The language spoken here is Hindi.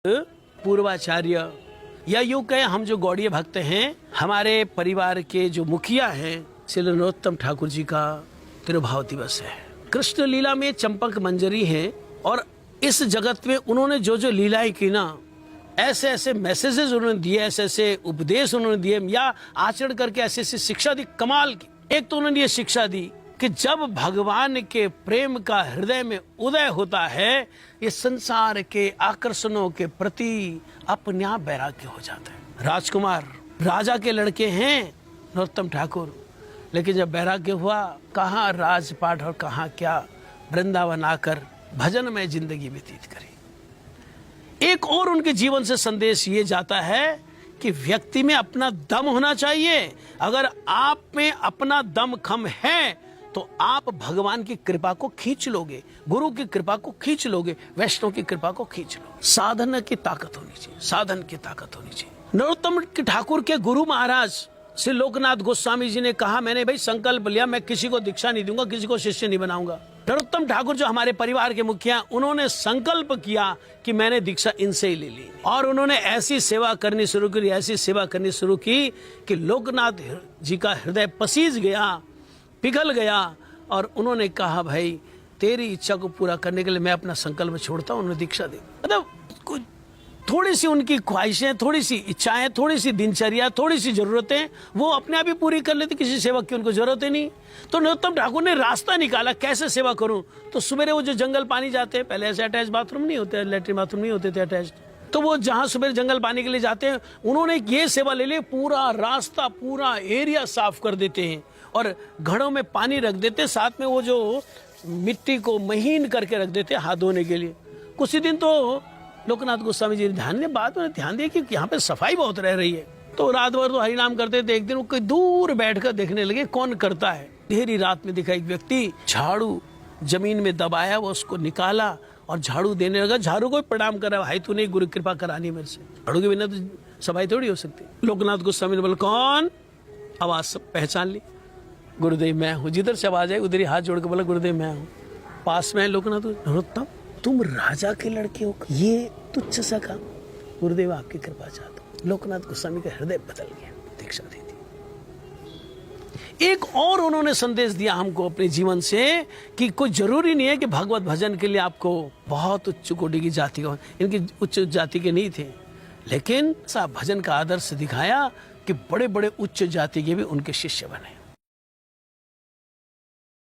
पूर्वाचार्य या यूं कहे हम जो गौड़ीय भक्त हैं, हमारे परिवार के जो मुखिया हैं श्री नरोत्तम ठाकुर जी का तिरुभाव दिवस है। कृष्ण लीला में चंपक मंजरी है और इस जगत में उन्होंने जो जो लीलाएं की ना, ऐसे ऐसे मैसेजेस उन्होंने दिए, ऐसे ऐसे उपदेश उन्होंने दिए या आचरण करके ऐसी ऐसी शिक्षा दी कमाल की। एक तो उन्होंने ये शिक्षा दी कि जब भगवान के प्रेम का हृदय में उदय होता है, ये संसार के आकर्षणों के प्रति अपने आप वैराग्य हो जाता है। राजकुमार राजा के लड़के हैं नरोत्तम ठाकुर, लेकिन जब वैराग्य हुआ, कहाँ राजपाट और कहाँ क्या, वृंदावन आकर भजन में जिंदगी व्यतीत करी। एक और उनके जीवन से संदेश ये जाता है कि व्यक्ति में अपना दम होना चाहिए। अगर आप में अपना दम खम है तो आप भगवान की कृपा को खींच लोगे, गुरु की कृपा को खींच लोगे, वैष्णव की कृपा को खींच लो। साधन की ताकत होनी चाहिए, साधन की ताकत होनी चाहिए। नरोत्तम ठाकुर के गुरु महाराज श्री लोकनाथ गोस्वामी जी ने कहा, मैंने भाई संकल्प लिया, मैं किसी को दीक्षा नहीं दूंगा, किसी को शिष्य नहीं बनाऊंगा। नरोत्तम ठाकुर जो हमारे परिवार के मुखिया, उन्होंने संकल्प किया कि मैंने दीक्षा इनसे ही ले ली और उन्होंने ऐसी सेवा करनी शुरू की, ऐसी सेवा करनी शुरू की कि लोकनाथ जी का हृदय पसीज गया, पिघल गया और उन्होंने कहा, भाई तेरी इच्छा को पूरा करने के लिए मैं अपना संकल्प छोड़ता हूं, उन्हें दीक्षा दे। मतलब थोड़ी सी उनकी ख्वाहिशें, थोड़ी सी इच्छाएं, थोड़ी सी दिनचर्या, थोड़ी सी जरूरतें वो अपने आप ही पूरी कर लेते, किसी सेवक की उनको जरूरत ही नहीं। तो नरोत्तम ठाकुर ने रास्ता निकाला, कैसे सेवा करूं। तो सुबह वो जो जंगल पानी जाते हैं, पहले ऐसे अटैच बाथरूम नहीं होते, लैट्रिन बाथरूम नहीं होते थे अटैच, तो वो जहां सुबह जंगल पानी के लिए जाते हैं, उन्होंने ये सेवा ले ली, पूरा रास्ता, पूरा एरिया साफ कर देते हैं और घड़ों में पानी रख देते, साथ में वो जो मिट्टी को महीन करके रख देते हाथ धोने के लिए। कुछ ही दिन तो लोकनाथ गोस्वामी जी ने बाद में ध्यान दिया कि यहाँ पे सफाई बहुत रह रही है, तो रात भर तो हरिनाम करते थे। एक दिन वो कोई दूर बैठकर देखने लगे कौन करता है। देरी रात में दिखा एक व्यक्ति झाड़ू जमीन में दबाया, वो उसको निकाला और झाड़ू देने लगा। झाड़ू को प्रणाम करा, भाई तूने गुरु कृपा करानी मेरे से, झाड़ू के बिना तो सफाई थोड़ी हो सकती। लोकनाथ गोस्वामी ने बोला कौन, आवाज सब पहचान ली, गुरुदेव मैं हूँ। जिधर से आवाज आई उधर ही हाथ जोड़ के बोला गुरुदेव मैं हूँ। पास में लोकनाथ, नरोत्तम तुम राजा के लड़के हो, ये तुच्छ सा काम, गुरुदेव आपकी कृपा चाहता हूं। लोकनाथ गोस्वामी का हृदय बदल गया, दीक्षा दे दी। एक और उन्होंने संदेश दिया हमको अपने जीवन से कि कोई जरूरी नहीं है कि भगवत भजन के लिए आपको बहुत उच्च कोटि की जाति हो। इनकी उच्च जाति के नहीं थे, लेकिन ऐसा भजन का आदर्श दिखाया कि बड़े बड़े उच्च जाति के भी उनके शिष्य बने।